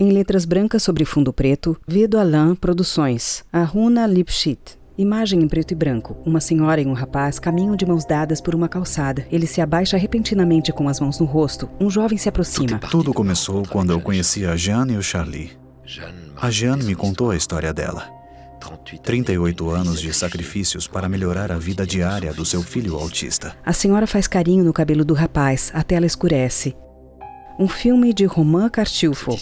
Em letras brancas sobre fundo preto, Vedo Alain Produções, Aruna Lipschitz. Imagem em preto e branco. Uma senhora e um rapaz caminham de mãos dadas por uma calçada. Ele se abaixa repentinamente com as mãos no rosto. Um jovem se aproxima. Tudo começou quando eu conheci a Jeanne e o Charlie. A Jeanne me contou a história dela. 38 anos de sacrifícios para melhorar a vida diária do seu filho autista. A senhora faz carinho no cabelo do rapaz. A tela escurece. Um filme de Romain Cartufo.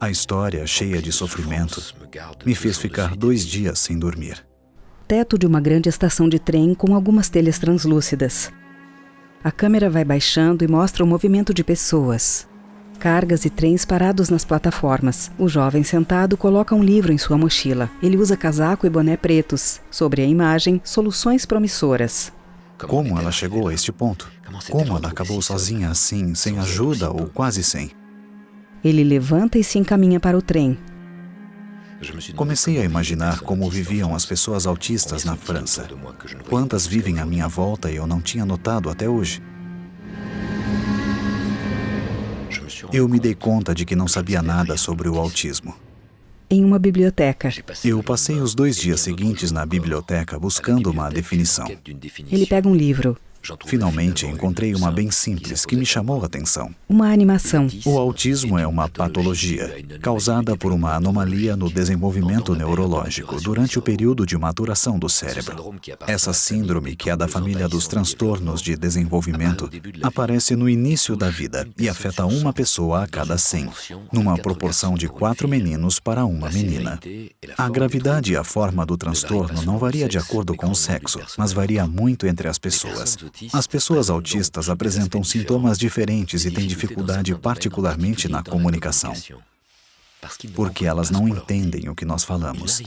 A história, cheia de sofrimento, me fez ficar 2 dias sem dormir. Teto de uma grande estação de trem com algumas telhas translúcidas. A câmera vai baixando e mostra o movimento de pessoas. Cargas e trens parados nas plataformas. O jovem sentado coloca um livro em sua mochila. Ele usa casaco e boné pretos. Sobre a imagem, soluções promissoras. Como ela chegou a este ponto? Como ela acabou sozinha assim, sem ajuda ou quase sem? Ele levanta e se encaminha para o trem. Comecei a imaginar como viviam as pessoas autistas na França. Quantas vivem à minha volta e eu não tinha notado até hoje? Eu me dei conta de que não sabia nada sobre o autismo. Em uma biblioteca. Eu passei os 2 dias seguintes na biblioteca buscando uma definição. Ele pega um livro. Finalmente encontrei uma bem simples que me chamou a atenção. Uma animação. O autismo é uma patologia causada por uma anomalia no desenvolvimento neurológico durante o período de maturação do cérebro. Essa síndrome, que é da família dos transtornos de desenvolvimento, aparece no início da vida e afeta uma pessoa a cada 100, numa proporção de 4 meninos para uma menina. A gravidade e a forma do transtorno não varia de acordo com o sexo, mas varia muito entre as pessoas. As pessoas autistas apresentam sintomas diferentes e têm dificuldade particularmente na comunicação, porque elas não entendem o que nós falamos.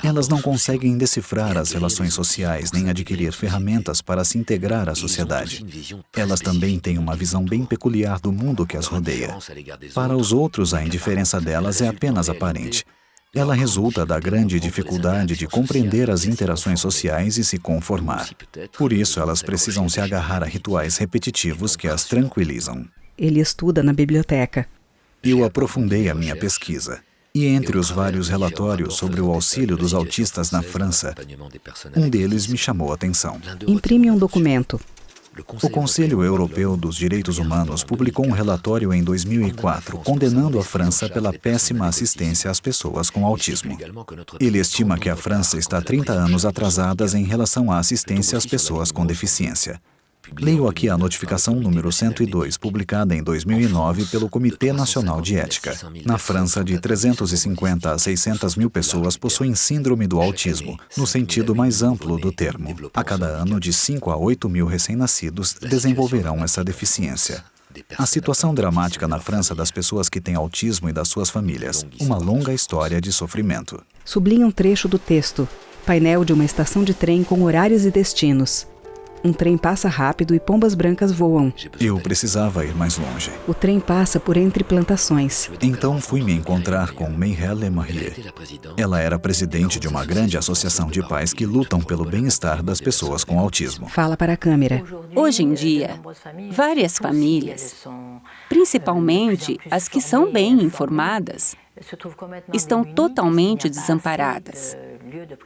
Elas não conseguem decifrar as relações sociais nem adquirir ferramentas para se integrar à sociedade. Elas também têm uma visão bem peculiar do mundo que as rodeia. Para os outros, a indiferença delas é apenas aparente. Ela resulta da grande dificuldade de compreender as interações sociais e se conformar. Por isso, elas precisam se agarrar a rituais repetitivos que as tranquilizam. Ele estuda na biblioteca. Eu aprofundei a minha pesquisa. E entre os vários relatórios sobre o auxílio dos autistas na França, um deles me chamou a atenção. Imprime um documento. O Conselho Europeu dos Direitos Humanos publicou um relatório em 2004 condenando a França pela péssima assistência às pessoas com autismo. Ele estima que a França está 30 anos atrasada em relação à assistência às pessoas com deficiência. Leio aqui a notificação número 102, publicada em 2009 pelo Comitê Nacional de Ética. Na França, de 350 a 600 mil pessoas possuem síndrome do autismo, no sentido mais amplo do termo. A cada ano, de 5 a 8 mil recém-nascidos desenvolverão essa deficiência. A situação dramática na França das pessoas que têm autismo e das suas famílias. Uma longa história de sofrimento. Sublinha um trecho do texto. Painel de uma estação de trem com horários e destinos. Um trem passa rápido e pombas brancas voam. Eu precisava ir mais longe. O trem passa por entre plantações. Então fui me encontrar com Mireille Lemarie. Ela era presidente de uma grande associação de pais que lutam pelo bem-estar das pessoas com autismo. Fala para a câmera. Hoje em dia, várias famílias, principalmente as que são bem informadas, estão totalmente desamparadas,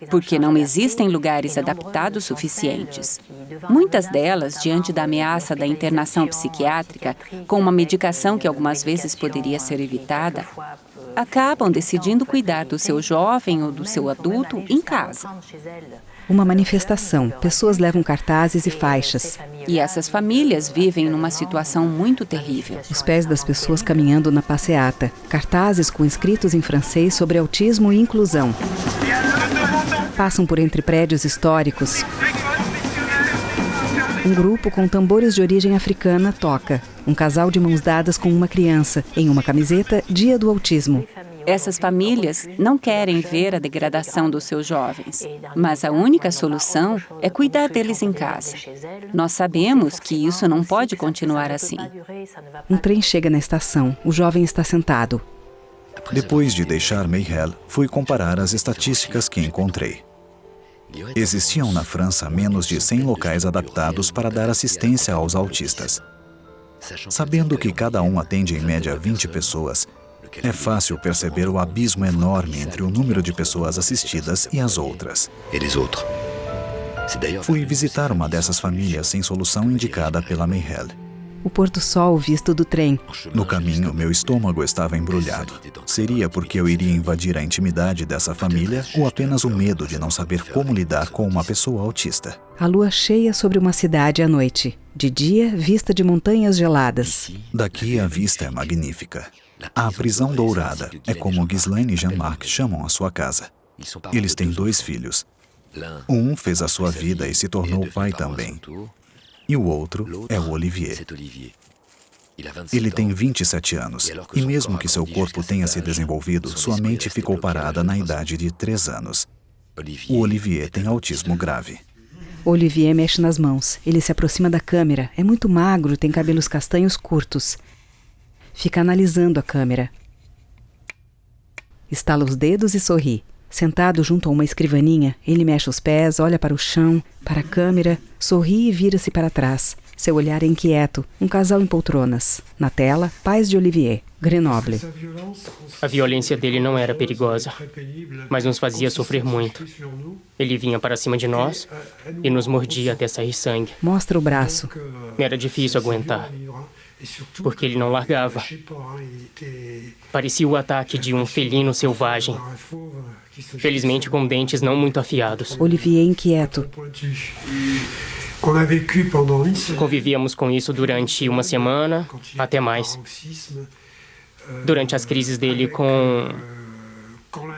porque não existem lugares adaptados suficientes. Muitas delas, diante da ameaça da internação psiquiátrica, com uma medicação que algumas vezes poderia ser evitada, acabam decidindo cuidar do seu jovem ou do seu adulto em casa. Uma manifestação. Pessoas levam cartazes e faixas. E essas famílias vivem numa situação muito terrível. Os pés das pessoas caminhando na passeata. Cartazes com escritos em francês sobre autismo e inclusão. Passam por entre prédios históricos. Um grupo com tambores de origem africana toca. Um casal de mãos dadas com uma criança, em uma camiseta Dia do Autismo. Essas famílias não querem ver a degradação dos seus jovens, mas a única solução é cuidar deles em casa. Nós sabemos que isso não pode continuar assim. Um trem chega na estação. O jovem está sentado. Depois de deixar Mireille, fui comparar as estatísticas que encontrei. Existiam na França menos de 100 locais adaptados para dar assistência aos autistas. Sabendo que cada um atende em média 20 pessoas, É fácil perceber o abismo enorme entre o número de pessoas assistidas e as outras. Fui visitar uma dessas famílias sem solução indicada pela Mihail. O pôr-do-sol visto do trem. No caminho, meu estômago estava embrulhado. Seria porque eu iria invadir a intimidade dessa família ou apenas o medo de não saber como lidar com uma pessoa autista? A lua cheia sobre uma cidade à noite. De dia, vista de montanhas geladas. Daqui a vista é magnífica. A prisão dourada é como Ghislaine e Jean-Marc chamam a sua casa. Eles têm 2 filhos. Um fez a sua vida e se tornou pai também. E o outro é o Olivier. Ele tem 27 anos, e mesmo que seu corpo tenha se desenvolvido, sua mente ficou parada na idade de 3 anos. O Olivier tem autismo grave. Olivier mexe nas mãos. Ele se aproxima da câmera. É muito magro, tem cabelos castanhos curtos. Fica analisando a câmera. Estala os dedos e sorri. Sentado junto a uma escrivaninha, ele mexe os pés, olha para o chão, para a câmera, sorri e vira-se para trás. Seu olhar é inquieto, um casal em poltronas. Na tela, pais de Olivier, Grenoble. A violência dele não era perigosa, mas nos fazia sofrer muito. Ele vinha para cima de nós e nos mordia até sair sangue. Mostra o braço. Era difícil aguentar, porque ele não largava. Parecia o ataque de um felino selvagem. Felizmente com dentes não muito afiados. Olivier inquieto. Convivíamos com isso durante uma semana, até mais. Durante as crises dele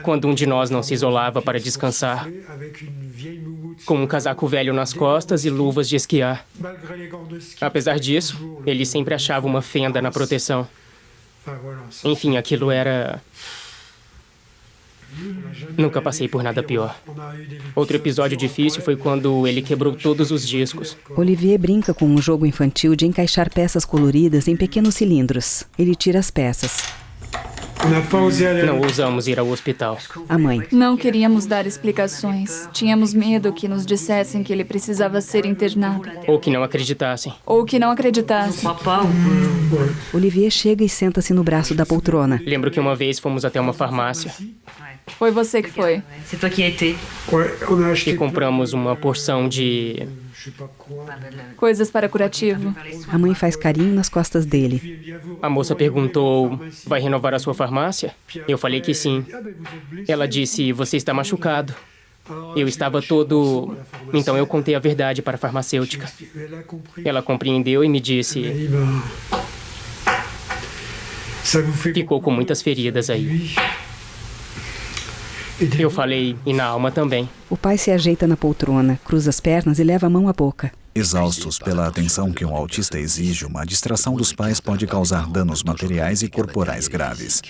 quando um de nós não se isolava para descansar, com um casaco velho nas costas e luvas de esquiar. Apesar disso, ele sempre achava uma fenda na proteção. Enfim, aquilo era... Nunca passei por nada pior. Outro episódio difícil foi quando ele quebrou todos os discos. Olivier brinca com um jogo infantil de encaixar peças coloridas em pequenos cilindros. Ele tira as peças. Não ousamos ir ao hospital. A mãe. Não queríamos dar explicações. Tínhamos medo que nos dissessem que ele precisava ser internado. Ou que não acreditassem. Ou que não acreditassem. Olivier chega e senta-se no braço da poltrona. Lembro que uma vez fomos até uma farmácia. Foi você que foi. E compramos uma porção de... Coisas para curativo. A mãe faz carinho nas costas dele. A moça perguntou, vai renovar a sua farmácia? Eu falei que sim. Ela disse, você está machucado. Eu estava todo... Então eu contei a verdade para a farmacêutica. Ela compreendeu e me disse... Ficou com muitas feridas aí. Eu falei, e na alma também. O pai se ajeita na poltrona, cruza as pernas e leva a mão à boca. Exaustos pela atenção que um autista exige, uma distração dos pais pode causar danos materiais e corporais graves.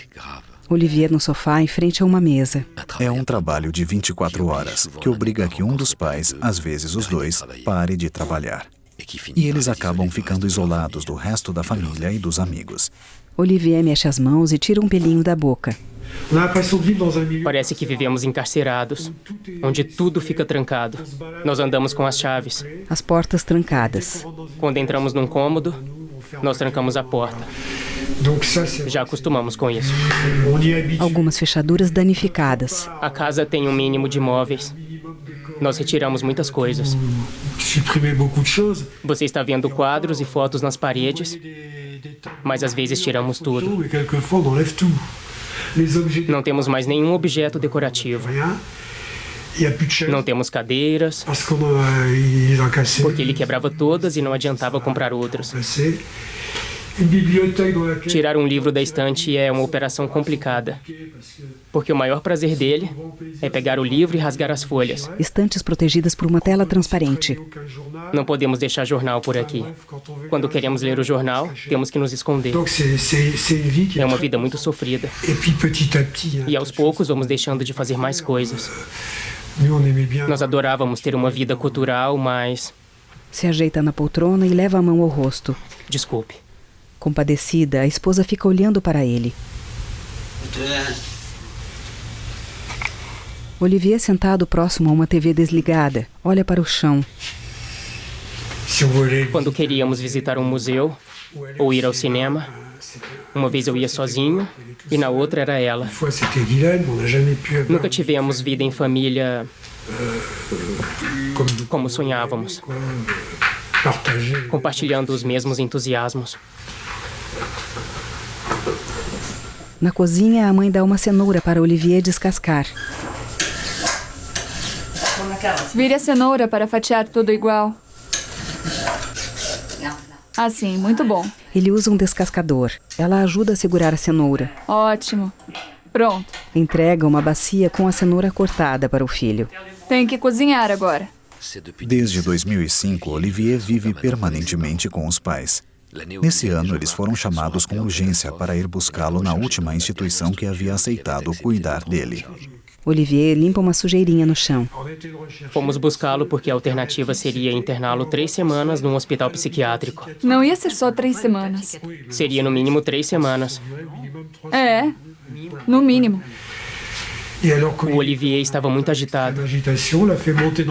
Olivier no sofá, em frente a uma mesa. É um trabalho de 24 horas, que obriga que um dos pais, às vezes os dois, pare de trabalhar. E eles acabam ficando isolados do resto da família e dos amigos. Olivier mexe as mãos e tira um pelinho da boca. Parece que vivemos encarcerados, onde tudo fica trancado. Nós andamos com as chaves. As portas trancadas. Quando entramos num cômodo, nós trancamos a porta. Já acostumamos com isso. Algumas fechaduras danificadas. A casa tem um mínimo de móveis. Nós retiramos muitas coisas. Você está vendo quadros e fotos nas paredes, mas às vezes tiramos tudo. Não temos mais nenhum objeto decorativo. Não temos cadeiras, porque ele quebrava todas e não adiantava comprar outras. Tirar um livro da estante é uma operação complicada, porque o maior prazer dele é pegar o livro e rasgar as folhas. Estantes protegidas por uma tela transparente. Não podemos deixar jornal por aqui. Quando queremos ler o jornal, temos que nos esconder. É uma vida muito sofrida. E aos poucos vamos deixando de fazer mais coisas. Nós adorávamos ter uma vida cultural, mas... Se ajeita na poltrona e leva a mão ao rosto. Desculpe. Compadecida, a esposa fica olhando para ele. Olivier, sentado próximo a uma TV desligada, olha para o chão. Quando queríamos visitar um museu, ou ir ao cinema. Uma vez eu ia sozinho e na outra era ela. Nunca tivemos vida em família como sonhávamos, compartilhando os mesmos entusiasmos. Na cozinha, a mãe dá uma cenoura para Olivier descascar. Vire a cenoura para fatiar tudo igual. Assim, muito bom. Ele usa um descascador. Ela ajuda a segurar a cenoura. Ótimo. Pronto. Entrega uma bacia com a cenoura cortada para o filho. Tem que cozinhar agora. Desde 2005, Olivier vive permanentemente com os pais. Nesse ano, eles foram chamados com urgência para ir buscá-lo na última instituição que havia aceitado cuidar dele. Olivier limpa uma sujeirinha no chão. Fomos buscá-lo porque a alternativa seria interná-lo 3 semanas num hospital psiquiátrico. Não ia ser só 3 semanas. Seria no mínimo 3 semanas. É, no mínimo. O Olivier estava muito agitado.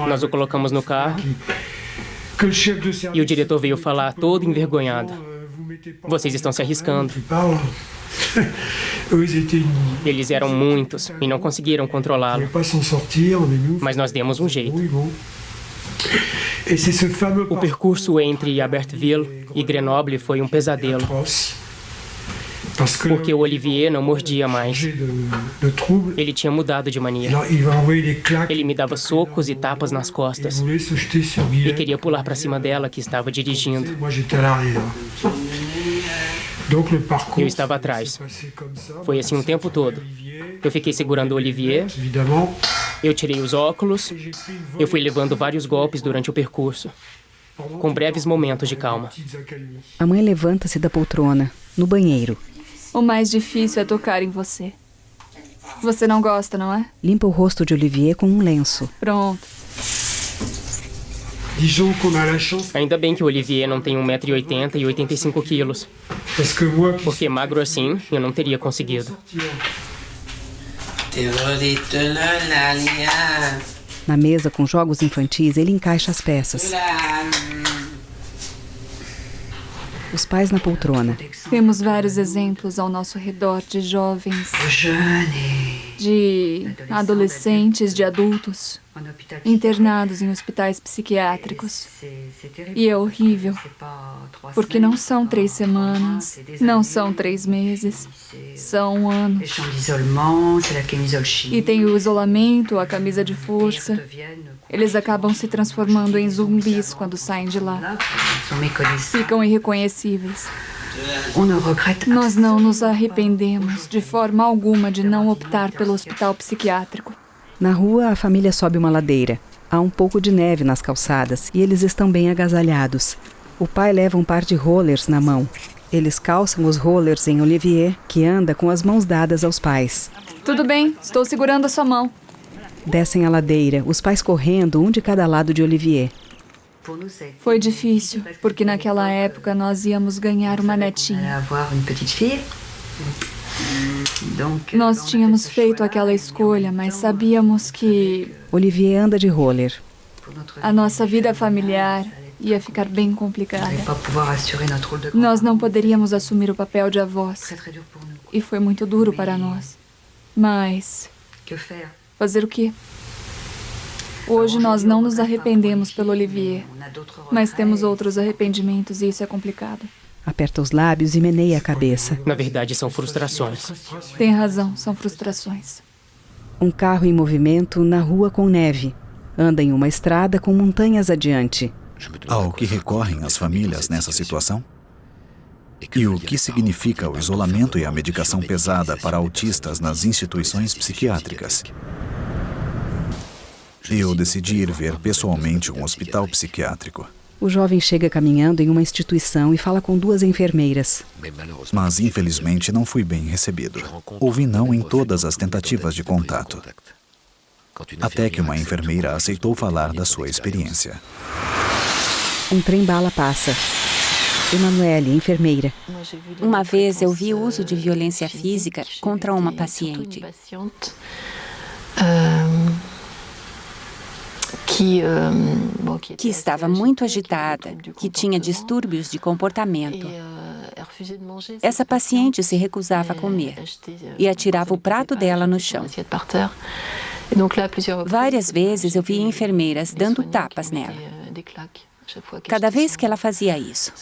Nós o colocamos no carro e o diretor veio falar todo envergonhado. Vocês estão se arriscando. Eles eram muitos e não conseguiram controlá-lo. Mas nós demos um jeito. O percurso entre Albertville e Grenoble foi um pesadelo. Porque o Olivier não mordia mais. Ele tinha mudado de mania. Ele me dava socos e tapas nas costas. E queria pular para cima dela, que estava dirigindo. Eu estava atrás. Foi assim o tempo todo. Eu fiquei segurando o Olivier. Eu tirei os óculos. Eu fui levando vários golpes durante o percurso, com breves momentos de calma. A mãe levanta-se da poltrona, no banheiro. O mais difícil é tocar em você. Você não gosta, não é? Limpa o rosto de Olivier com um lenço. Pronto. Ainda bem que o Olivier não tem 1,80 m e 85 quilos. Porque magro assim, eu não teria conseguido. Na mesa com jogos infantis, ele encaixa as peças. Os pais na poltrona. Temos vários exemplos ao nosso redor de jovens, de adolescentes, de adultos, internados em hospitais psiquiátricos. E é horrível, porque não são 3 semanas, não são 3 meses, são anos. E tem o isolamento, a camisa de força. Eles acabam se transformando em zumbis quando saem de lá. Ficam irreconhecíveis. Nós não nos arrependemos de forma alguma de não optar pelo hospital psiquiátrico. Na rua, a família sobe uma ladeira. Há um pouco de neve nas calçadas e eles estão bem agasalhados. O pai leva um par de rollers na mão. Eles calçam os rollers em Olivier, que anda com as mãos dadas aos pais. Tudo bem, estou segurando a sua mão. Descem a ladeira, os pais correndo, um de cada lado de Olivier. Foi difícil, porque naquela época nós íamos ganhar uma netinha. Nós tínhamos feito aquela escolha, mas sabíamos que Olivier anda de roller. a nossa vida familiar ia ficar bem complicada. Nós não poderíamos assumir o papel de avós. E foi muito duro para nós. Mas fazer o quê? Hoje nós não nos arrependemos pelo Olivier, mas temos outros arrependimentos e isso é complicado. Aperta os lábios e meneia a cabeça. Na verdade, são frustrações. Tem razão, são frustrações. Um carro em movimento na rua com neve. Anda em uma estrada com montanhas adiante. Ao que recorrem as famílias nessa situação? E o que significa o isolamento e a medicação pesada para autistas nas instituições psiquiátricas? Eu decidi ir ver pessoalmente um hospital psiquiátrico. O jovem chega caminhando em uma instituição e fala com 2 enfermeiras. Mas, infelizmente, não fui bem recebido. Ouvi não em todas as tentativas de contato. Até que uma enfermeira aceitou falar da sua experiência. Um trem-bala passa. Emanuele, enfermeira. Uma vez eu vi o uso de violência física contra uma paciente. Que estava muito agitada, que tinha distúrbios de comportamento. Essa paciente se recusava a comer e atirava o prato dela no chão. Várias vezes eu via enfermeiras dando tapas nela. Cada vez que ela fazia isso.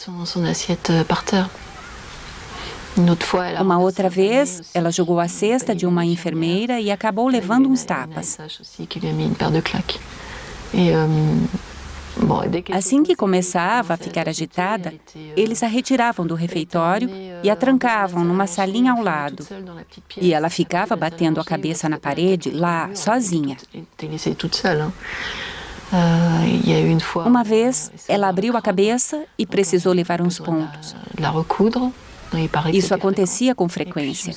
Uma outra vez, ela jogou a cesta de uma enfermeira e acabou levando uns tapas. Assim que começava a ficar agitada, eles a retiravam do refeitório e a trancavam numa salinha ao lado. E ela ficava batendo a cabeça na parede lá, sozinha. Uma vez, ela abriu a cabeça e precisou levar uns pontos. Isso acontecia com frequência.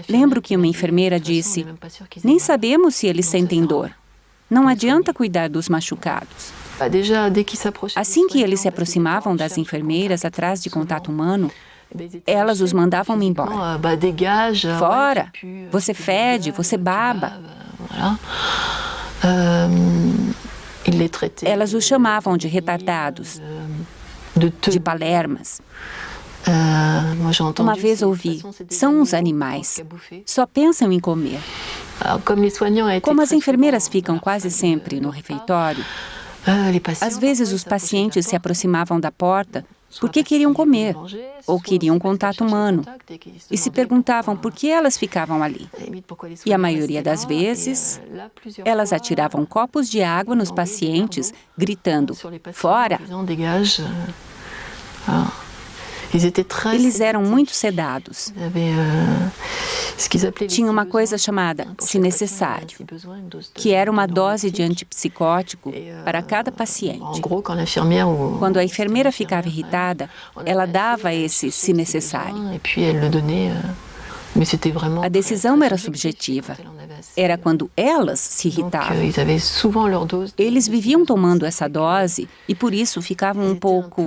Lembro que uma enfermeira disse: "Nem sabemos se eles sentem dor. Não adianta cuidar dos machucados." Assim que eles se aproximavam das enfermeiras atrás de contato humano, elas os mandavam embora. "Fora! Você fede, você baba." Elas os chamavam de retardados, de palermas. Uma vez ouvi: "São uns animais, só pensam em comer." Como as enfermeiras ficam quase sempre no refeitório, às vezes os pacientes se aproximavam da porta porque queriam comer ou queriam contato humano e se perguntavam por que elas ficavam ali. E a maioria das vezes, elas atiravam copos de água nos pacientes, gritando: "Fora!" Eles eram muito sedados. Tinha uma coisa chamada se necessário, que era uma dose de antipsicótico para cada paciente. Quando a enfermeira ficava irritada, ela dava esse se necessário. A decisão era subjetiva. Era quando elas se irritavam. Eles viviam tomando essa dose e por isso ficavam um pouco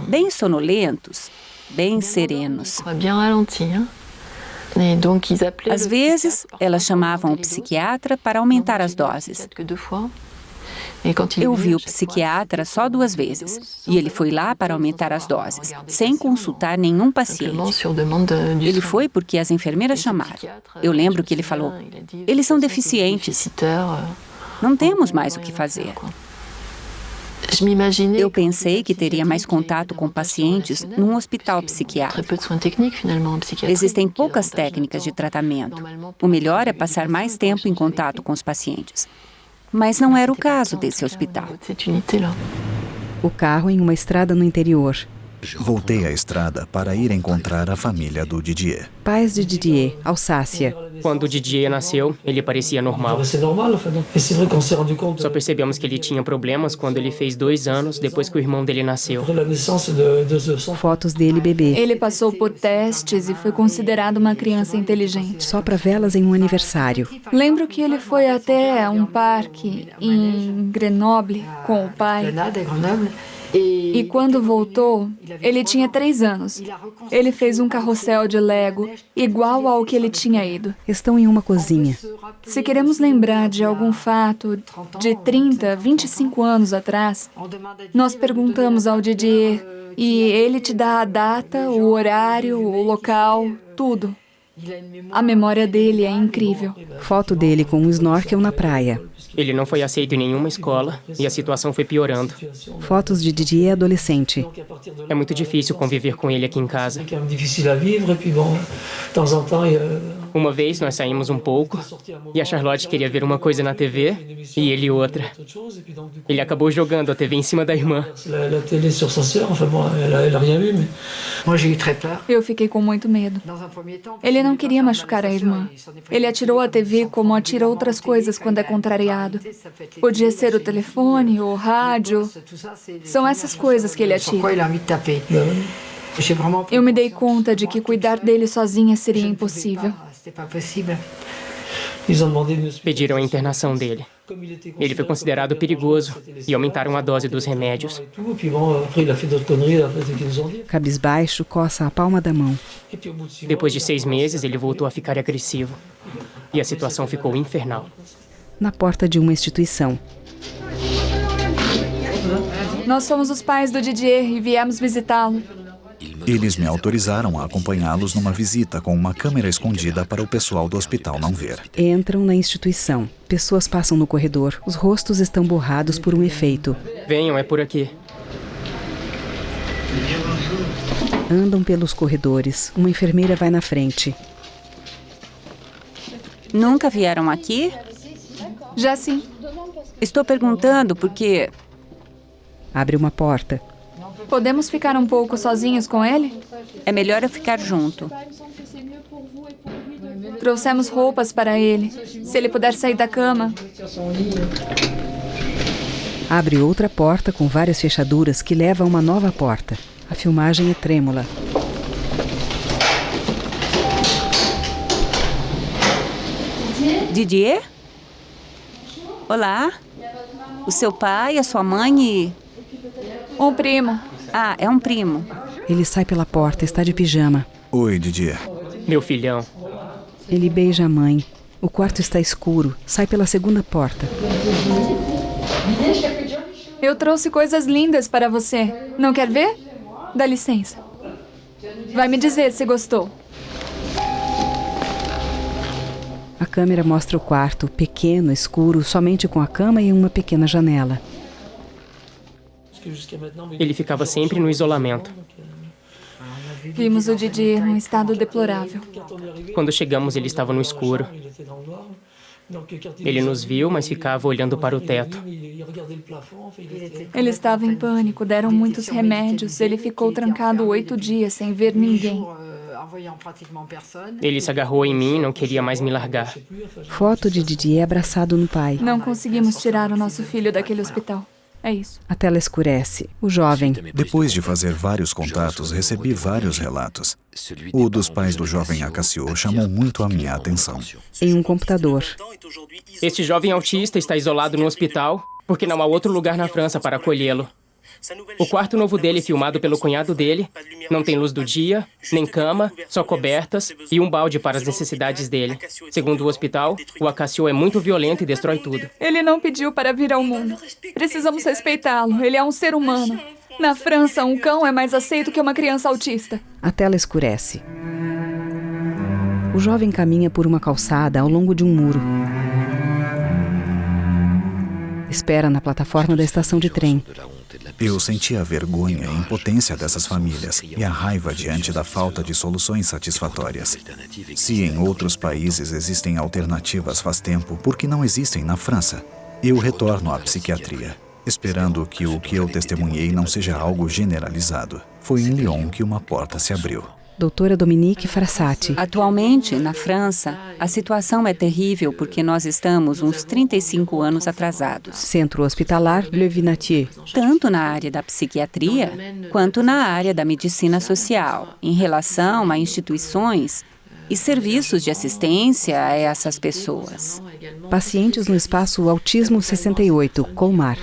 bem sonolentos, bem serenos. Às vezes, elas chamavam o psiquiatra para aumentar as doses. Eu vi o psiquiatra só 2 vezes, e ele foi lá para aumentar as doses, sem consultar nenhum paciente. Ele foi porque as enfermeiras chamaram. Eu lembro que ele falou: "Eles são deficientes. Não temos mais o que fazer." Eu pensei que teria mais contato com pacientes num hospital psiquiátrico. Existem poucas técnicas de tratamento. O melhor é passar mais tempo em contato com os pacientes. Mas não era o caso desse hospital. O carro em uma estrada no interior. Voltei à estrada para ir encontrar a família do Didier. Pais de Didier, Alsácia. Quando o Didier nasceu, ele parecia normal. Só percebemos que ele tinha problemas quando ele fez 2 anos depois que o irmão dele nasceu. Fotos dele bebê. Ele passou por testes e foi considerado uma criança inteligente. Sopra velas em um aniversário. Lembro que ele foi até um parque em Grenoble com o pai. E quando voltou, ele tinha 3 anos. Ele fez um carrossel de Lego igual ao que ele tinha ido. Estão em uma cozinha. Se queremos lembrar de algum fato de 30, 25 anos atrás, nós perguntamos ao Didier e ele te dá a data, o horário, o local, tudo. A memória dele é incrível. Foto dele com um snorkel na praia. Ele não foi aceito em nenhuma escola e a situação foi piorando. Fotos de Didier adolescente. É muito difícil conviver com ele aqui em casa. Uma vez nós saímos um pouco e a Charlotte queria ver uma coisa na TV e ele outra. Ele acabou jogando a TV em cima da irmã. Eu fiquei com muito medo. Ele não queria machucar a irmã. Ele atirou a TV como atira outras coisas quando é contrariado. Podia ser o telefone, o rádio. São essas coisas que ele atira. Eu me dei conta de que cuidar dele sozinha seria impossível. Pediram a internação dele. Ele foi considerado perigoso e aumentaram a dose dos remédios. Cabisbaixo, coça a palma da mão. Depois de 6 meses, ele voltou a ficar agressivo. E a situação ficou infernal. Na porta de uma instituição. Nós somos os pais do Didier e viemos visitá-lo. Eles me autorizaram a acompanhá-los numa visita com uma câmera escondida para o pessoal do hospital não ver. Entram na instituição. Pessoas passam no corredor. Os rostos estão borrados por um efeito. Venham, é por aqui. Andam pelos corredores. Uma enfermeira vai na frente. Nunca vieram aqui? Já sim. Estou perguntando porque... Abre uma porta. Podemos ficar um pouco sozinhos com ele? É melhor eu ficar junto. Trouxemos roupas para ele. Se ele puder sair da cama. Abre outra porta com várias fechaduras que leva a uma nova porta. A filmagem é trêmula. Didier? Olá. O seu pai, a sua mãe e... Um primo. Ah, é um primo. Ele sai pela porta, está de pijama. Oi, Didier. Meu filhão. Ele beija a mãe. O quarto está escuro. Sai pela segunda porta. Eu trouxe coisas lindas para você. Não quer ver? Dá licença. Vai me dizer se gostou. A câmera mostra o quarto, pequeno, escuro, somente com a cama e uma pequena janela. Ele ficava sempre no isolamento. Vimos o Didier num estado deplorável. Quando chegamos, ele estava no escuro. Ele nos viu, mas ficava olhando para o teto. Ele estava em pânico, deram muitos remédios. Ele ficou trancado 8 dias sem ver ninguém. Ele se agarrou em mim e não queria mais me largar. Foto de Didier abraçado no pai. Não conseguimos tirar o nosso filho daquele hospital. É isso. A tela escurece. O jovem. Depois de fazer vários contatos, recebi vários relatos. O dos pais do jovem Acacio chamou muito a minha atenção. Em um computador. Este jovem autista está isolado no hospital porque não há outro lugar na França para acolhê-lo. O quarto novo dele, filmado pelo cunhado dele, não tem luz do dia, nem cama, só cobertas e um balde para as necessidades dele. Segundo o hospital, o Acacio é muito violento e destrói tudo. Ele não pediu para vir ao mundo. Precisamos respeitá-lo. Ele é um ser humano. Na França, um cão é mais aceito que uma criança autista. A tela escurece. O jovem caminha por uma calçada ao longo de um muro. Espera na plataforma da estação de trem. Eu senti a vergonha e a impotência dessas famílias e a raiva diante da falta de soluções satisfatórias. Se em outros países existem alternativas faz tempo, por que não existem na França? Eu retorno à psiquiatria, esperando que o que eu testemunhei não seja algo generalizado. Foi em Lyon que uma porta se abriu. Doutora Dominique Frassati. Atualmente, na França, a situação é terrível porque nós estamos uns 35 anos atrasados. Centro Hospitalar Le Vinatier. Tanto na área da psiquiatria, quanto na área da medicina social, em relação a instituições e serviços de assistência a essas pessoas. Pacientes no espaço Autismo 68, Colmar.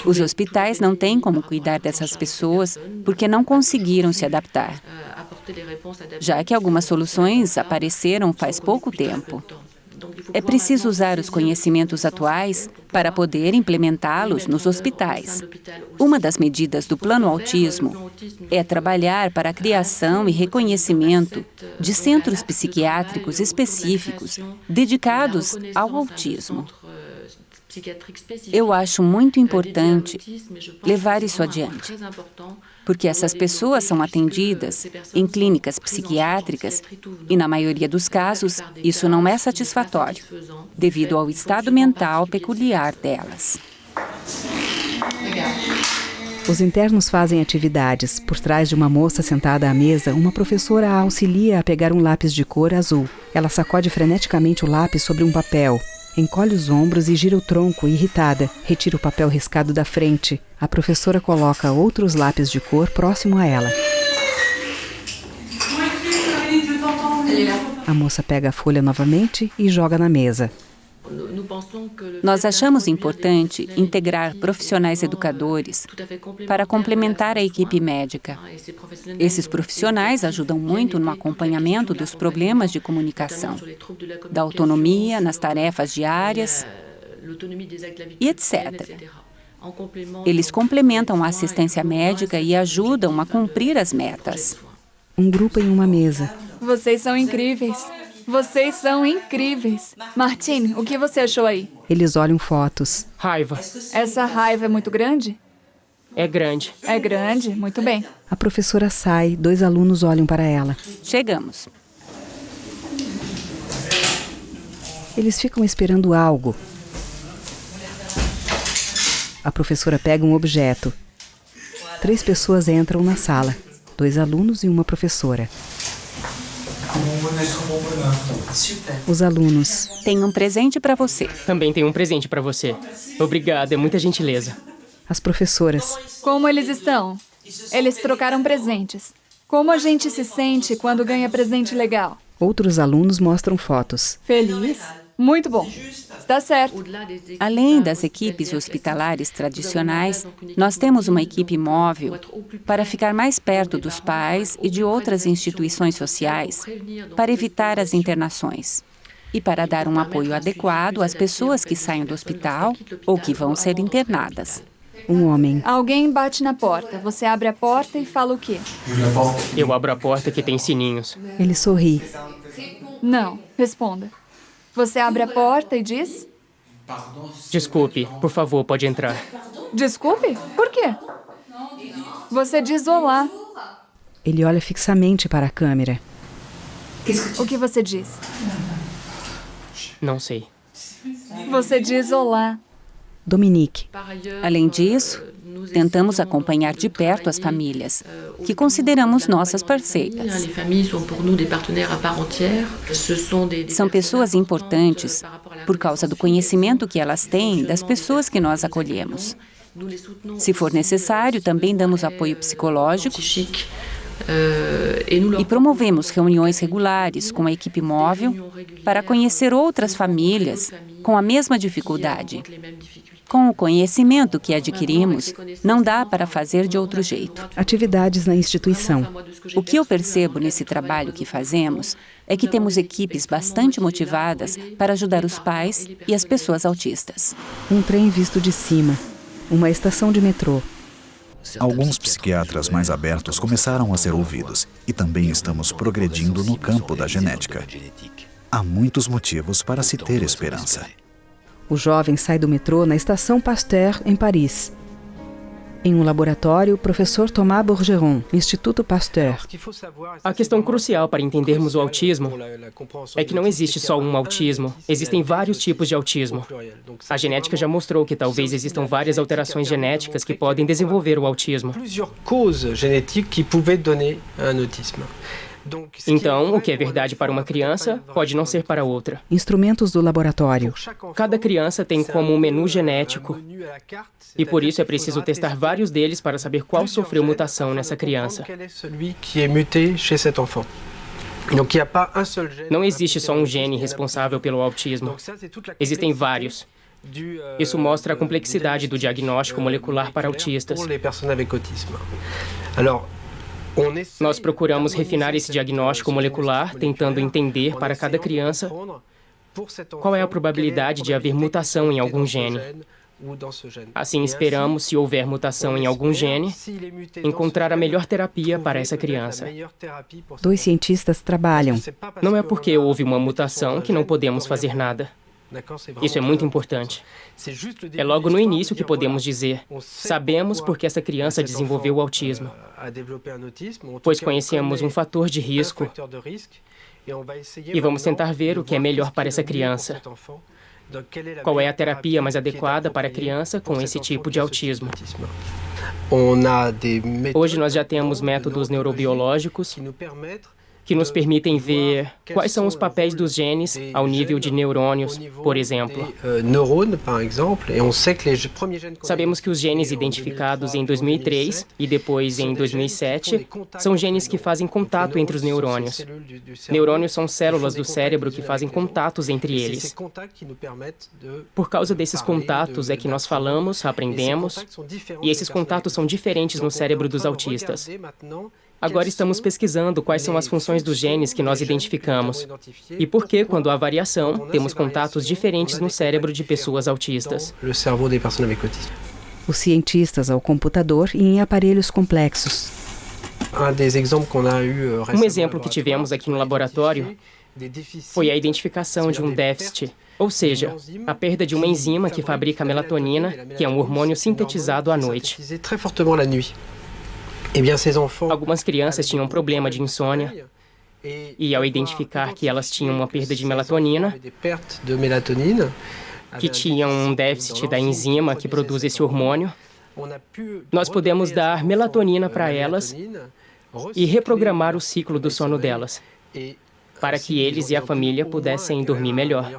Os hospitais não têm como cuidar dessas pessoas porque não conseguiram se adaptar, já que algumas soluções apareceram faz pouco tempo. É preciso usar os conhecimentos atuais para poder implementá-los nos hospitais. Uma das medidas do Plano Autismo é trabalhar para a criação e reconhecimento de centros psiquiátricos específicos dedicados ao autismo. Eu acho muito importante levar isso adiante, porque essas pessoas são atendidas em clínicas psiquiátricas e, na maioria dos casos, isso não é satisfatório, devido ao estado mental peculiar delas. Os internos fazem atividades. Por trás de uma moça sentada à mesa, uma professora a auxilia a pegar um lápis de cor azul. Ela sacode freneticamente o lápis sobre um papel. Encolhe os ombros e gira o tronco, irritada. Retira o papel riscado da frente. A professora coloca outros lápis de cor próximo a ela. A moça pega a folha novamente e joga na mesa. Nós achamos importante integrar profissionais educadores para complementar a equipe médica. Esses profissionais ajudam muito no acompanhamento dos problemas de comunicação, da autonomia nas tarefas diárias e etc. Eles complementam a assistência médica e ajudam a cumprir as metas. Um grupo em uma mesa. Vocês são incríveis. Vocês são incríveis. Martin, o que você achou aí? Eles olham fotos. Raiva. Essa raiva é muito grande? É grande. É grande? Muito bem. A professora sai, 2 alunos olham para ela. Chegamos. Eles ficam esperando algo. A professora pega um objeto. 3 pessoas entram na sala. 2 alunos e uma professora. Os alunos. Tem um presente para você. Também tem um presente para você. Obrigado, é muita gentileza. As professoras. Como eles estão? Eles trocaram presentes. Como a gente se sente quando ganha presente legal? Outros alunos mostram fotos. Feliz? Muito bom. Está certo. Além das equipes hospitalares tradicionais, nós temos uma equipe móvel para ficar mais perto dos pais e de outras instituições sociais, para evitar as internações e para dar um apoio adequado às pessoas que saem do hospital ou que vão ser internadas. Um homem. Alguém bate na porta. Você abre a porta e fala o quê? Eu abro a porta que tem sininhos. Ele sorri. Não. Responda. Você abre a porta e diz? Desculpe, por favor, pode entrar. Desculpe? Por quê? Você diz olá. Ele olha fixamente para a câmera. O que você diz? Não sei. Você diz olá. Dominique. Além disso, tentamos acompanhar de perto as famílias, que consideramos nossas parceiras. São pessoas importantes por causa do conhecimento que elas têm das pessoas que nós acolhemos. Se for necessário, também damos apoio psicológico e promovemos reuniões regulares com a equipe móvel para conhecer outras famílias com a mesma dificuldade. Com o conhecimento que adquirimos, não dá para fazer de outro jeito. Atividades na instituição. O que eu percebo nesse trabalho que fazemos é que temos equipes bastante motivadas para ajudar os pais e as pessoas autistas. Um trem visto de cima. Uma estação de metrô. Alguns psiquiatras mais abertos começaram a ser ouvidos e também estamos progredindo no campo da genética. Há muitos motivos para se ter esperança. O jovem sai do metrô na estação Pasteur, em Paris. Em um laboratório, o professor Thomas Bourgeron, Instituto Pasteur. A questão crucial para entendermos o autismo é que não existe só um autismo, existem vários tipos de autismo. A genética já mostrou que talvez existam várias alterações genéticas que podem desenvolver o autismo. Então, o que é verdade para uma criança pode não ser para outra. Instrumentos do laboratório. Cada criança tem como um menu genético e por isso é preciso testar vários deles para saber qual sofreu mutação nessa criança. Não existe só um gene responsável pelo autismo. Existem vários. Isso mostra a complexidade do diagnóstico molecular para autistas. Nós procuramos refinar esse diagnóstico molecular, tentando entender para cada criança qual é a probabilidade de haver mutação em algum gene. Assim, esperamos, se houver mutação em algum gene, encontrar a melhor terapia para essa criança. 2 cientistas trabalham. Não é porque houve uma mutação que não podemos fazer nada. Isso é muito importante. É logo no início que podemos dizer, sabemos porque essa criança desenvolveu o autismo, pois conhecemos um fator de risco e vamos tentar ver o que é melhor para essa criança. Qual é a terapia mais adequada para a criança com esse tipo de autismo? Hoje nós já temos métodos neurobiológicos que nos permitem ver quais são os papéis dos genes ao nível de neurônios, por exemplo. Sabemos que os genes identificados em 2003 e depois em 2007 são genes que fazem contato entre os neurônios. Neurônios são células do cérebro que fazem contatos entre eles. Por causa desses contatos é que nós falamos, aprendemos, e esses contatos são diferentes no cérebro dos autistas. Agora estamos pesquisando quais são as funções dos genes que nós identificamos e por que, quando há variação, temos contatos diferentes no cérebro de pessoas autistas. os cientistas ao computador e em aparelhos complexos. Um exemplo que tivemos aqui no laboratório foi a identificação de um déficit, ou seja, a perda de uma enzima que fabrica a melatonina, que é um hormônio sintetizado à noite. Algumas crianças tinham problema de insônia, e ao identificar que elas tinham uma perda de melatonina, que tinham um déficit da enzima que produz esse hormônio, nós pudemos dar melatonina para elas e reprogramar o ciclo do sono delas, para que eles e a família pudessem dormir melhor.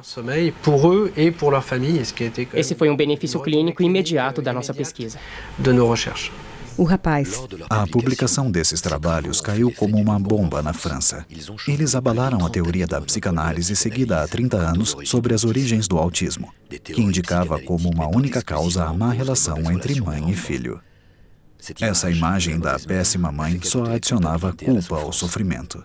Esse foi um benefício clínico imediato da nossa pesquisa. O rapaz. A publicação desses trabalhos caiu como uma bomba na França. Eles abalaram a teoria da psicanálise seguida há 30 anos sobre as origens do autismo, que indicava como uma única causa a má relação entre mãe e filho. Essa imagem da péssima mãe só adicionava culpa ao sofrimento.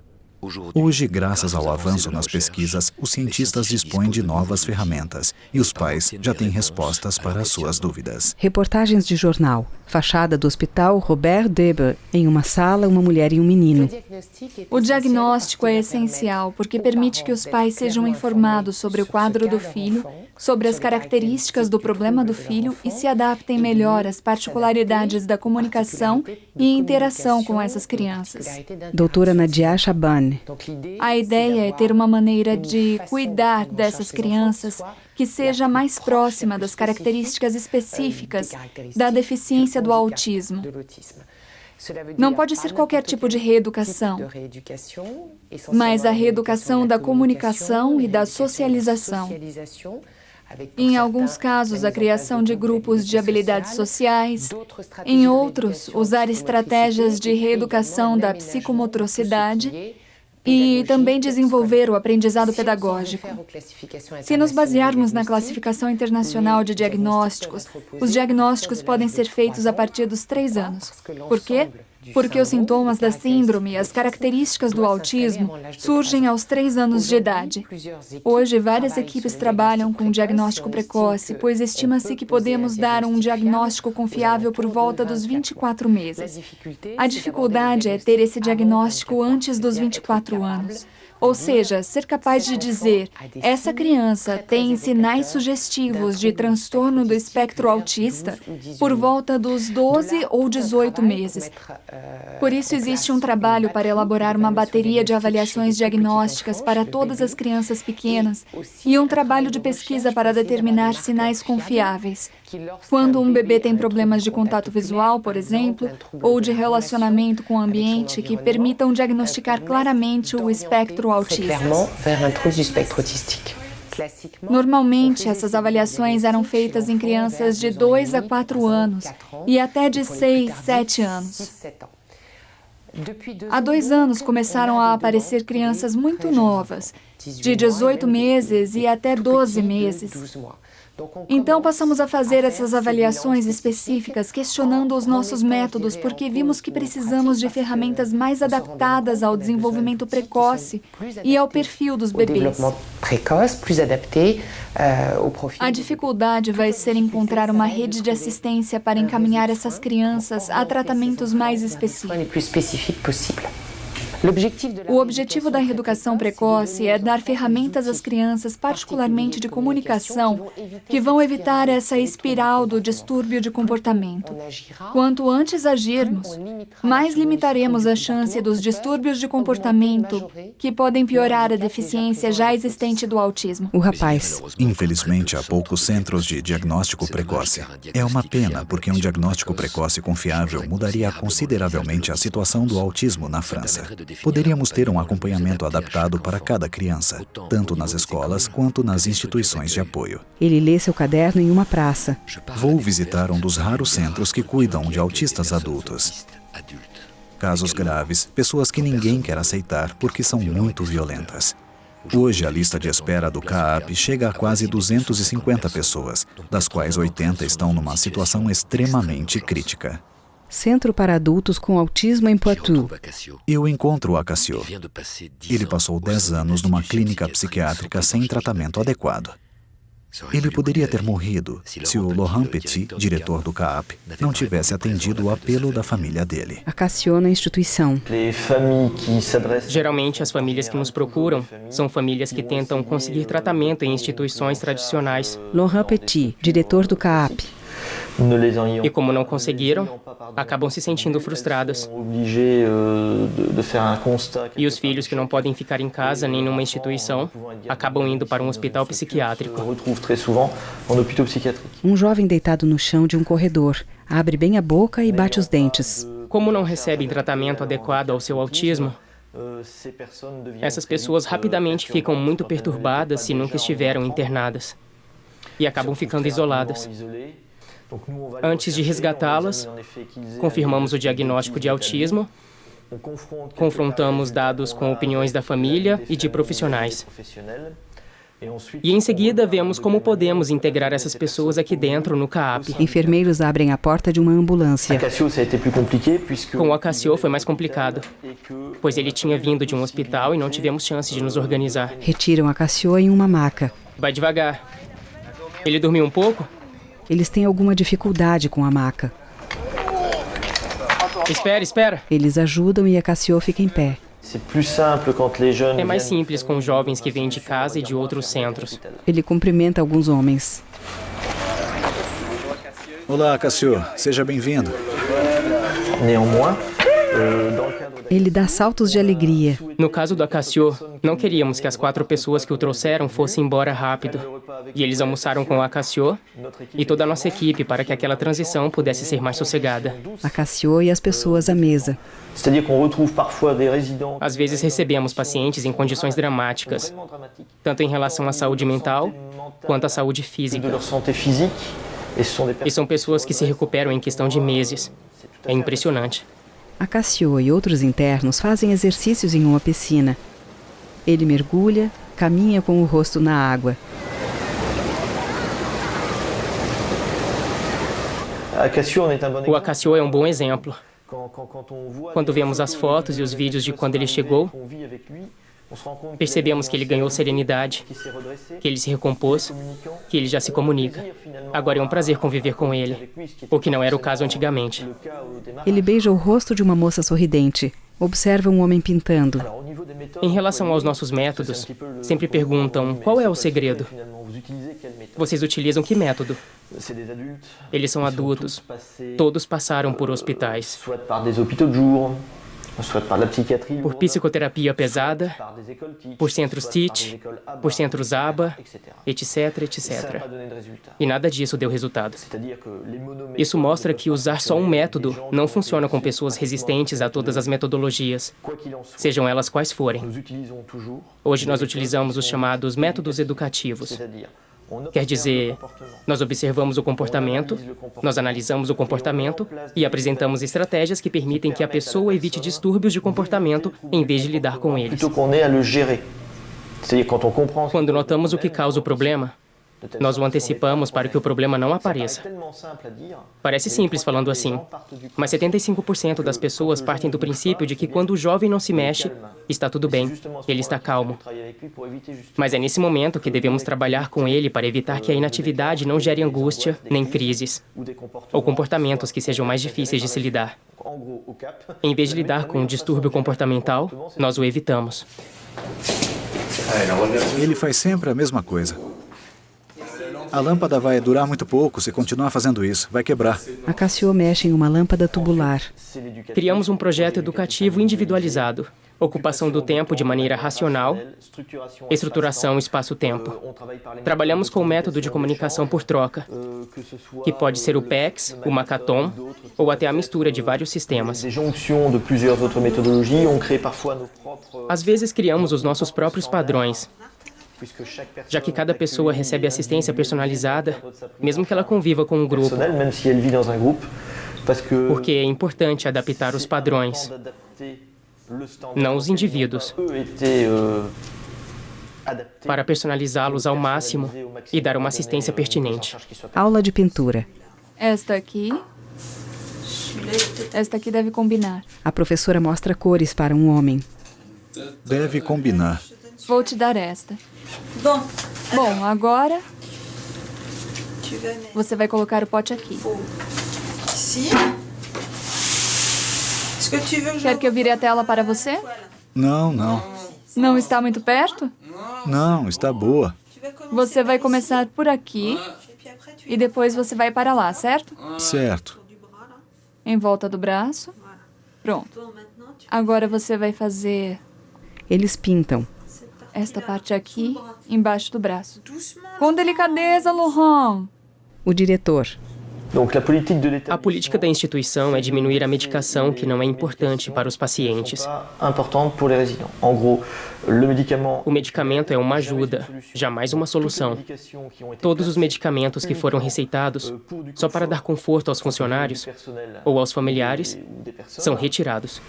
Hoje, graças ao avanço nas pesquisas, os cientistas dispõem de novas ferramentas e os pais já têm respostas para as suas dúvidas. Reportagens de jornal. Fachada do Hospital Robert Deber. Em uma sala, uma mulher e um menino. O diagnóstico é essencial porque permite que os pais sejam informados sobre o quadro do filho, sobre as características do problema do filho e se adaptem melhor às particularidades da comunicação e interação com essas crianças. Doutora Nadia Chaban. A ideia é ter uma maneira de cuidar dessas crianças que seja mais próxima das características específicas da deficiência do autismo. Não pode ser qualquer tipo de reeducação, mas a reeducação da comunicação e da socialização. Em alguns casos, a criação de grupos de habilidades sociais. Em outros, usar estratégias de reeducação da psicomotricidade e também desenvolver o aprendizado pedagógico. Se nos basearmos na classificação internacional de diagnósticos, os diagnósticos podem ser feitos a partir dos 3 anos. Por quê? Porque os sintomas da síndrome e as características do autismo surgem aos 3 anos de idade. Hoje, várias equipes trabalham com diagnóstico precoce, pois estima-se que podemos dar um diagnóstico confiável por volta dos 24 meses. A dificuldade é ter esse diagnóstico antes dos 24 anos. Ou seja, ser capaz de dizer, essa criança tem sinais sugestivos de transtorno do espectro autista por volta dos 12 ou 18 meses. Por isso, existe um trabalho para elaborar uma bateria de avaliações diagnósticas para todas as crianças pequenas e um trabalho de pesquisa para determinar sinais confiáveis. Quando um bebê tem problemas de contato visual, por exemplo, ou de relacionamento com o ambiente que permitam diagnosticar claramente o espectro autista. Normalmente, essas avaliações eram feitas em crianças de 2 a 4 anos e até de 6, 7 anos. Há 2 anos começaram a aparecer crianças muito novas, de 18 meses e até 12 meses. Então, passamos a fazer essas avaliações específicas, questionando os nossos métodos, porque vimos que precisamos de ferramentas mais adaptadas ao desenvolvimento precoce e ao perfil dos bebês. A dificuldade vai ser encontrar uma rede de assistência para encaminhar essas crianças a tratamentos mais específicos. O objetivo da reeducação precoce é dar ferramentas às crianças, particularmente de comunicação, que vão evitar essa espiral do distúrbio de comportamento. Quanto antes agirmos, mais limitaremos a chance dos distúrbios de comportamento que podem piorar a deficiência já existente do autismo. O rapaz. Infelizmente, há poucos centros de diagnóstico precoce. É uma pena, porque um diagnóstico precoce confiável mudaria consideravelmente a situação do autismo na França. Poderíamos ter um acompanhamento adaptado para cada criança, tanto nas escolas quanto nas instituições de apoio. Ele lê seu caderno em uma praça. Vou visitar um dos raros centros que cuidam de autistas adultos. Casos graves, pessoas que ninguém quer aceitar porque são muito violentas. Hoje, a lista de espera do CAAP chega a quase 250 pessoas, das quais 80 estão numa situação extremamente crítica. Centro para adultos com autismo em Poitou. Eu encontro o Acacio. Ele passou 10 anos numa clínica psiquiátrica sem tratamento adequado. Ele poderia ter morrido se o Laurent Petit, diretor do CAAP, não tivesse atendido o apelo da família dele. Acaciou na instituição. Geralmente, as famílias que nos procuram são famílias que tentam conseguir tratamento em instituições tradicionais. Laurent Petit, diretor do CAAP. E como não conseguiram, acabam se sentindo frustradas. E os filhos que não podem ficar em casa nem numa instituição, acabam indo para um hospital psiquiátrico. Um jovem deitado no chão de um corredor, abre bem a boca e bate os dentes. Como não recebem tratamento adequado ao seu autismo, essas pessoas rapidamente ficam muito perturbadas se nunca estiveram internadas. E acabam ficando isoladas. Antes de resgatá-las, confirmamos o diagnóstico de autismo, confrontamos dados com opiniões da família e de profissionais. E em seguida vemos como podemos integrar essas pessoas aqui dentro no CAAP. Enfermeiros abrem a porta de uma ambulância. Com o Acacio foi mais complicado, pois ele tinha vindo de um hospital e não tivemos chance de nos organizar. Retiram Acacio em uma maca. Vai devagar. Ele dormiu um pouco? Eles têm alguma dificuldade com a maca. Espera. Eles ajudam e Acacio fica em pé. É mais simples com jovens que vêm de casa e de outros centros. Ele cumprimenta alguns homens. Olá, Acacio. Seja bem-vindo. Ele dá saltos de alegria. No caso do Acacio, não queríamos que as 4 pessoas que o trouxeram fossem embora rápido. E eles almoçaram com o Acacio e toda a nossa equipe para que aquela transição pudesse ser mais sossegada. Acacio e as pessoas à mesa. Às vezes recebemos pacientes em condições dramáticas, tanto em relação à saúde mental quanto à saúde física. E são pessoas que se recuperam em questão de meses. É impressionante. Acacio e outros internos fazem exercícios em uma piscina. Ele mergulha, caminha com o rosto na água. O Acacio é um bom exemplo. Quando vemos as fotos e os vídeos de quando ele chegou, percebemos que ele ganhou serenidade, que ele se recompôs, que ele já se comunica. Agora é um prazer conviver com ele, o que não era o caso antigamente. Ele beija o rosto de uma moça sorridente. Observa um homem pintando. Em relação aos nossos métodos, sempre perguntam qual é o segredo. Vocês utilizam que método? Eles são adultos. Todos passaram por hospitais. Por psicoterapia pesada, por centros TIT, por centros ABA, etc, etc. E nada disso deu resultado. Isso mostra que usar só um método não funciona com pessoas resistentes a todas as metodologias, sejam elas quais forem. Hoje nós utilizamos os chamados métodos educativos. Quer dizer, nós observamos o comportamento, nós analisamos o comportamento e apresentamos estratégias que permitem que a pessoa evite distúrbios de comportamento em vez de lidar com eles. Quando notamos o que causa o problema, nós o antecipamos para que o problema não apareça. Parece simples falando assim, mas 75% das pessoas partem do princípio de que quando o jovem não se mexe, está tudo bem, ele está calmo. Mas é nesse momento que devemos trabalhar com ele para evitar que a inatividade não gere angústia nem crises, ou comportamentos que sejam mais difíceis de se lidar. Em vez de lidar com um distúrbio comportamental, nós o evitamos. Ele faz sempre a mesma coisa. A lâmpada vai durar muito pouco se continuar fazendo isso. Vai quebrar. Acacio mexe em uma lâmpada tubular. Criamos um projeto educativo individualizado. Ocupação do tempo de maneira racional, estruturação espaço-tempo. Trabalhamos com o método de comunicação por troca, que pode ser o PEX, o Macathon, ou até a mistura de vários sistemas. Às vezes criamos os nossos próprios padrões, já que cada pessoa recebe assistência personalizada, mesmo que ela conviva com um grupo. Porque é importante adaptar os padrões, não os indivíduos, para personalizá-los ao máximo e dar uma assistência pertinente. Aula de pintura. Esta aqui deve combinar. A professora mostra cores para um homem. Deve combinar. Vou te dar esta. Bom, agora Você vai colocar o pote aqui. Quer que eu vire a tela para você? Não, não. Não está muito perto? Não, está boa. Você vai começar por aqui e depois você vai para lá, certo? Certo. Em volta do braço. Pronto. Agora você vai fazer Eles pintam. esta parte aqui, embaixo do braço. Com delicadeza, Laurent. O diretor. A política da instituição é diminuir a medicação que não é importante para os pacientes. O medicamento é uma ajuda, jamais uma solução. Todos os medicamentos que foram receitados só para dar conforto aos funcionários ou aos familiares são retirados.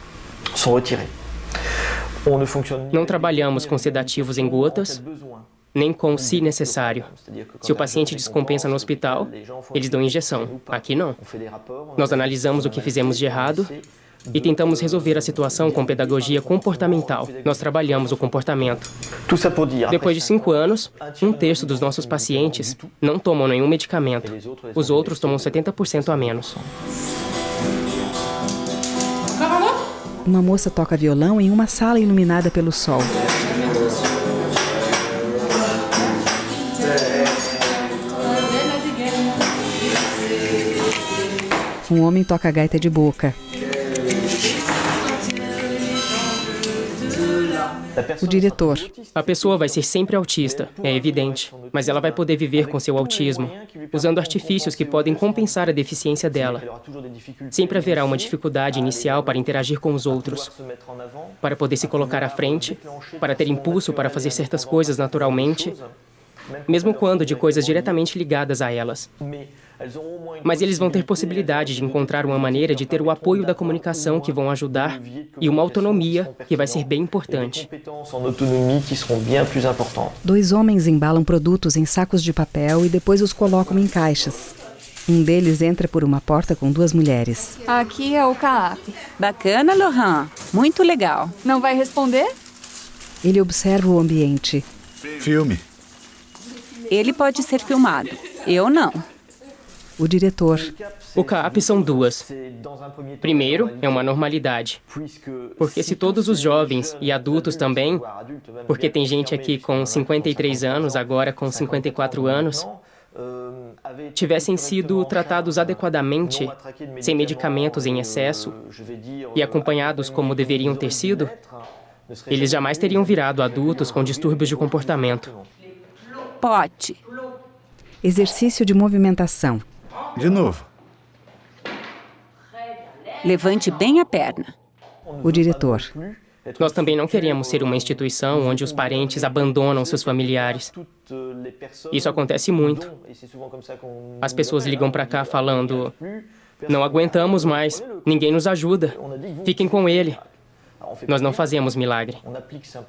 Não trabalhamos com sedativos em gotas, nem com se necessário. Se o paciente descompensa no hospital, eles dão injeção. Aqui não. Nós analisamos o que fizemos de errado e tentamos resolver a situação com pedagogia comportamental. Nós trabalhamos o comportamento. Depois de 5 anos, 1/3 dos nossos pacientes não tomam nenhum medicamento. Os outros tomam 70% a menos. Uma moça toca violão em uma sala iluminada pelo sol. Um homem toca gaita de boca. O diretor. A pessoa vai ser sempre autista, é evidente, mas ela vai poder viver com seu autismo, usando artifícios que podem compensar a deficiência dela. Sempre haverá uma dificuldade inicial para interagir com os outros, para poder se colocar à frente, para ter impulso para fazer certas coisas naturalmente, mesmo quando de coisas diretamente ligadas a elas. Mas eles vão ter possibilidade de encontrar uma maneira de ter o apoio da comunicação que vão ajudar e uma autonomia que vai ser bem importante. 2 homens embalam produtos em sacos de papel e depois os colocam em caixas. Um deles entra por uma porta com 2 mulheres. Aqui é o CAAP. Bacana, Laurent. Muito legal. Não vai responder? Ele observa o ambiente. Filme. Ele pode ser filmado. Eu não. O diretor. O CAAP são 2. Primeiro, é uma normalidade. Porque se todos os jovens e adultos também, porque tem gente aqui com 53 anos, agora com 54 anos, tivessem sido tratados adequadamente, sem medicamentos em excesso e acompanhados como deveriam ter sido, eles jamais teriam virado adultos com distúrbios de comportamento. Pote. Exercício de movimentação. De novo. Levante bem a perna. O diretor. Nós também não queremos ser uma instituição onde os parentes abandonam seus familiares. Isso acontece muito. As pessoas ligam para cá falando: não aguentamos mais, ninguém nos ajuda, fiquem com ele. Nós não fazemos milagre.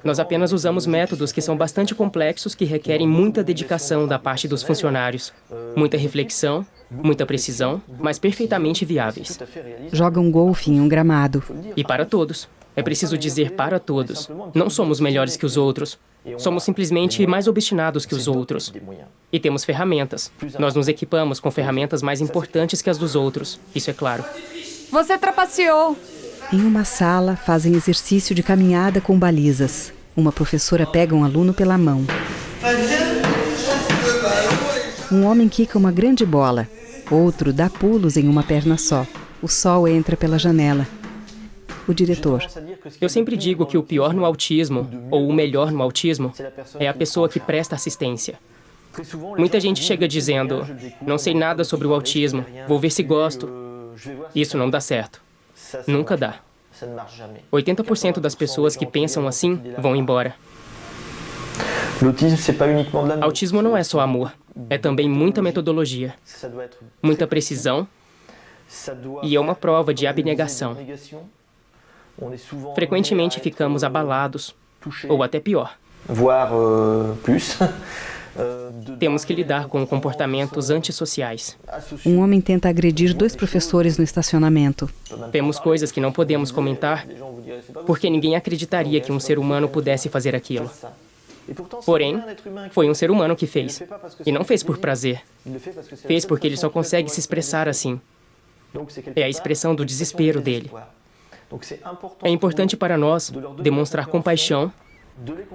Nós apenas usamos métodos que são bastante complexos, que requerem muita dedicação da parte dos funcionários, muita reflexão, muita precisão, mas perfeitamente viáveis. Jogam golfe em um gramado. E para todos. É preciso dizer para todos. Não somos melhores que os outros. Somos simplesmente mais obstinados que os outros. E temos ferramentas. Nós nos equipamos com ferramentas mais importantes que as dos outros. Isso é claro. Você trapaceou. Em uma sala, fazem exercício de caminhada com balizas. Uma professora pega um aluno pela mão. Um homem quica uma grande bola. Outro dá pulos em uma perna só. O sol entra pela janela. O diretor. Eu sempre digo que o pior no autismo, ou o melhor no autismo, é a pessoa que presta assistência. Muita gente chega dizendo: não sei nada sobre o autismo, vou ver se gosto. Isso não dá certo. Nunca dá. 80% das pessoas que pensam assim vão embora. Autismo não é só amor, é também muita metodologia, muita precisão e é uma prova de abnegação. Frequentemente ficamos abalados, ou até pior. Temos que lidar com comportamentos antissociais. Um homem tenta agredir 2 professores no estacionamento. Temos coisas que não podemos comentar, porque ninguém acreditaria que um ser humano pudesse fazer aquilo. Porém, foi um ser humano que fez. E não fez por prazer. Fez porque ele só consegue se expressar assim. É a expressão do desespero dele. É importante para nós demonstrar compaixão,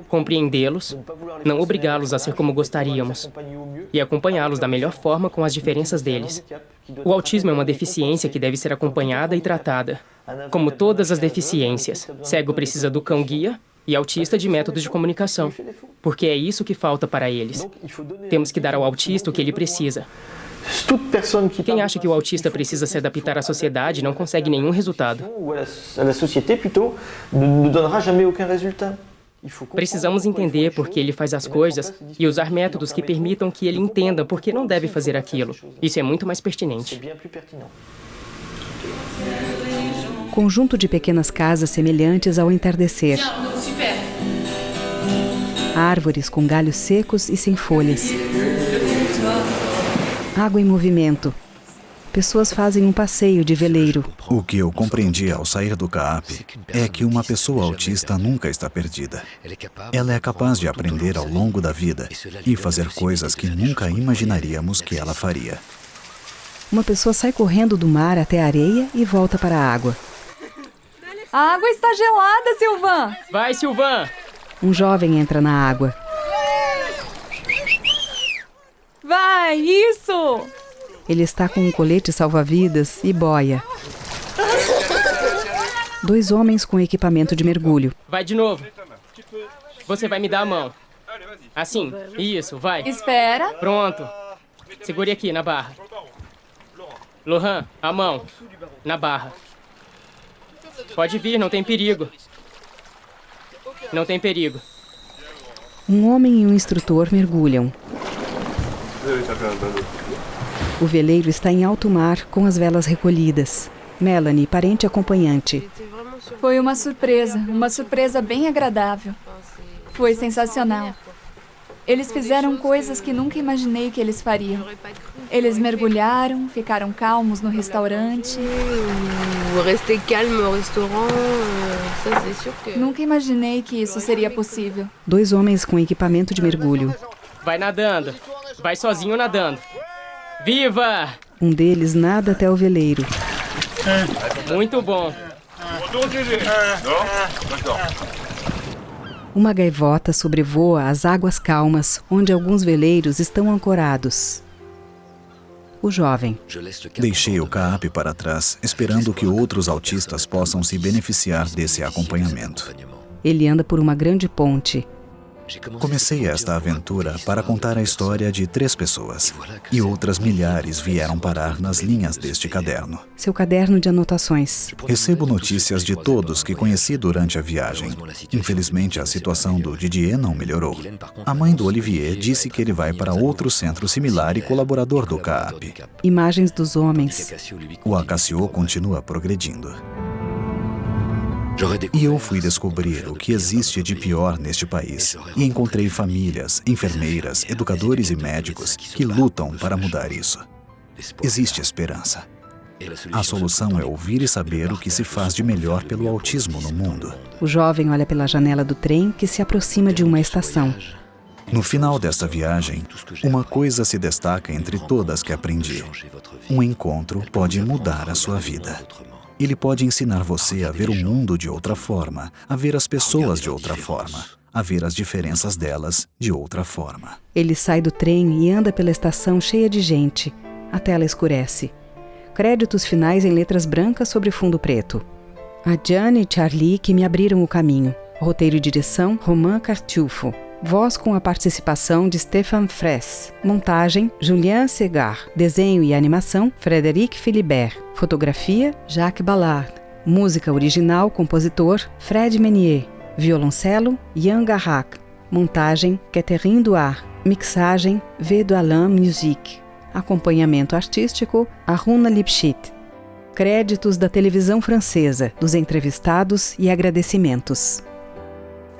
compreendê-los, não obrigá-los a ser como gostaríamos e acompanhá-los da melhor forma com as diferenças deles. O autismo é uma deficiência que deve ser acompanhada e tratada. Como todas as deficiências, cego precisa do cão-guia e autista de métodos de comunicação, porque é isso que falta para eles. Temos que dar ao autista o que ele precisa. Quem acha que o autista precisa se adaptar à sociedade não consegue nenhum resultado. Precisamos entender por que ele faz as coisas e usar métodos que permitam que ele entenda por que não deve fazer aquilo. Isso é muito mais pertinente. Conjunto de pequenas casas semelhantes ao entardecer. Árvores com galhos secos e sem folhas. Água em movimento. Pessoas fazem um passeio de veleiro. O que eu compreendi ao sair do CAAP é que uma pessoa autista nunca está perdida. Ela é capaz de aprender ao longo da vida e fazer coisas que nunca imaginaríamos que ela faria. Uma pessoa sai correndo do mar até a areia e volta para a água. A água está gelada, Silvan! Vai, Silvan! Um jovem entra na água. Vai, isso! Ele está com um colete salva-vidas e boia. 2 homens com equipamento de mergulho. Vai de novo. Você vai me dar a mão. Assim, isso, vai. Espera. Pronto. Segure aqui, na barra. Lohan, a mão. Na barra. Pode vir, não tem perigo. Não tem perigo. Um homem e um instrutor mergulham. O veleiro está em alto mar com as velas recolhidas. Melanie, parente acompanhante. Foi uma surpresa bem agradável. Foi sensacional. Eles fizeram coisas que nunca imaginei que eles fariam. Eles mergulharam, ficaram calmos no restaurante. Nunca imaginei que isso seria possível. 2 homens com equipamento de mergulho. Vai nadando. Vai sozinho nadando. Viva! Um deles nada até o veleiro. Muito bom. Uma gaivota sobrevoa as águas calmas, onde alguns veleiros estão ancorados. O jovem. Deixei o CAAP para trás, esperando que outros autistas possam se beneficiar desse acompanhamento. Ele anda por uma grande ponte. Comecei esta aventura para contar a história de 3 pessoas, e outras milhares vieram parar nas linhas deste caderno. Seu caderno de anotações. Recebo notícias de todos que conheci durante a viagem. Infelizmente, a situação do Didier não melhorou. A mãe do Olivier disse que ele vai para outro centro similar e colaborador do CAAP. Imagens dos homens. O Acacio continua progredindo. E eu fui descobrir o que existe de pior neste país. E encontrei famílias, enfermeiras, educadores e médicos que lutam para mudar isso. Existe esperança. A solução é ouvir e saber o que se faz de melhor pelo autismo no mundo. O jovem olha pela janela do trem que se aproxima de uma estação. No final desta viagem, uma coisa se destaca entre todas que aprendi. Um encontro pode mudar a sua vida. Ele pode ensinar você a ver o mundo de outra forma, a ver as pessoas de outra forma, a ver as diferenças delas de outra forma. Ele sai do trem e anda pela estação cheia de gente. A tela escurece. Créditos finais em letras brancas sobre fundo preto. A Jane e Charlie que me abriram o caminho. Roteiro e direção, Romain Cartufo. Voz com a participação de Stéphane Fraisse. Montagem, Julien Segar. Desenho e animação, Frédéric Philibert. Fotografia, Jacques Ballard. Música original, compositor, Fred Menier. Violoncelo, Yann Garrac. Montagem, Catherine Douard. Mixagem, V do Alain Musique. Acompanhamento artístico, Aruna Lipschitz. Créditos da televisão francesa, dos entrevistados e agradecimentos.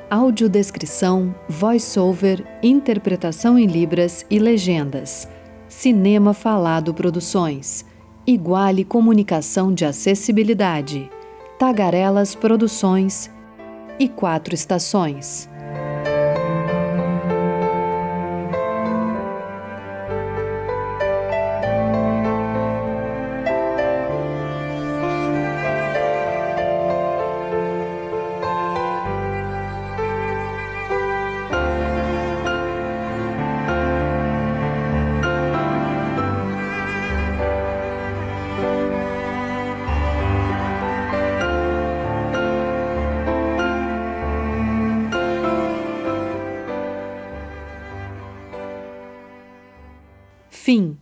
Audiodescrição, voice-over, interpretação em libras e legendas. Cinema Falado Produções. Iguale Comunicação de Acessibilidade. Tagarelas Produções e 4 Estações. Fim.